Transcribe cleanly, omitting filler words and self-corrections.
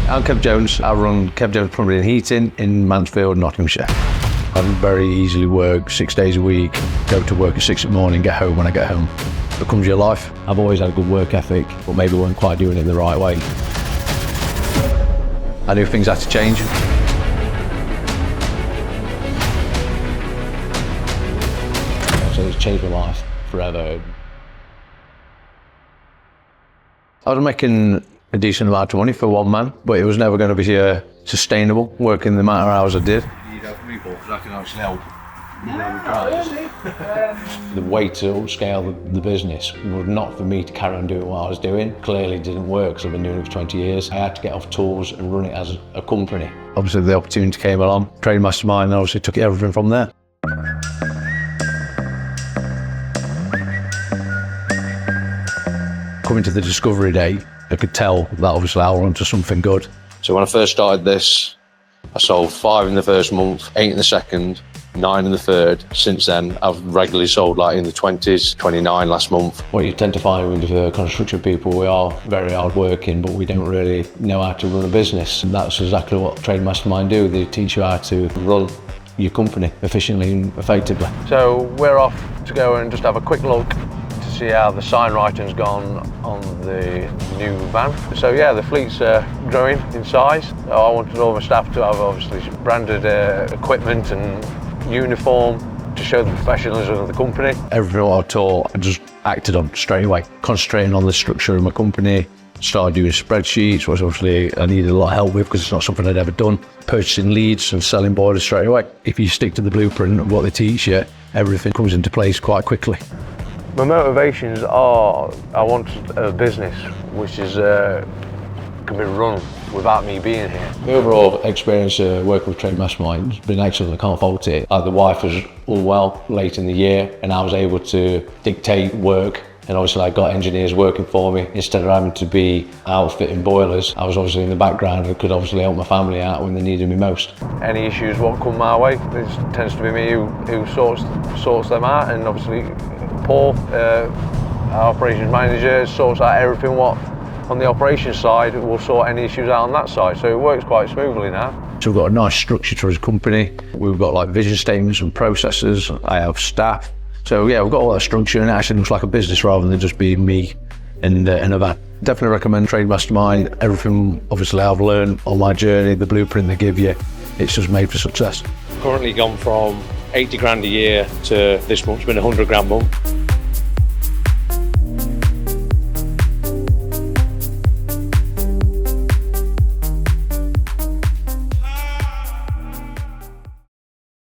I'm Kev Jones. I run Kev Jones Plumbing and Heating in Mansfield, Nottinghamshire. I very easily work 6 days a week, go to work at 6 in the morning, get home when I get home. It becomes your life. I've always had a good work ethic, but maybe weren't quite doing it the right way. I knew things had to change. So it's changed my life forever. I was making a decent amount of money for one man, but it was never going to be sustainable, working the amount of hours I did. You don't me, because I can actually help. The way to upscale the business was not for me to carry on doing what I was doing. Clearly didn't work because I've been doing it for 20 years. I had to get off tools and run it as a company. Obviously the opportunity came along, Trade Mastermind, and obviously took everything from there. Coming to the discovery day, I could tell that obviously I was onto something good. So when I first started this, I sold 5 in the first month, 8 in the second, 9 in the third. Since then, I've regularly sold like in the 20s, 29 last month. What you tend to find with construction people, we are very hard working, but we don't really know how to run a business. And that's exactly what Trade Mastermind do. They teach you how to run your company efficiently and effectively. So we're off to go and just have a quick look to see how the sign writing's gone on the new van. So yeah, the fleet's growing in size. So I wanted all my staff to have obviously branded equipment and uniform to show the professionalism of the company. Everything I taught, I just acted on straight away, concentrating on the structure of my company. Started doing spreadsheets, which obviously I needed a lot of help with because it's not something I'd ever done. Purchasing leads and selling boilers straight away. If you stick to the blueprint of what they teach you, everything comes into place quite quickly. My motivations are, I want a business which can be run without me being here. The overall experience working with Trade Mastermind has been excellent, I can't fault it. The wife was unwell late in the year and I was able to dictate work, and obviously I got engineers working for me. Instead of having to be out fitting boilers, I was obviously in the background and could obviously help my family out when they needed me most. Any issues what come my way, it tends to be me who sorts them out, and obviously Paul, our operations manager, sorts out everything what on the operations side, we'll sort any issues out on that side. So it works quite smoothly now. So we've got a nice structure to as a company. We've got like vision statements and processes. I have staff. So yeah, we've got all that structure and it actually looks like a business rather than just being me and a van. Definitely recommend Trade Mastermind. Everything obviously I've learned on my journey, the blueprint they give you, it's just made for success. Currently gone from 80 grand a year to this month's been 100 grand a month.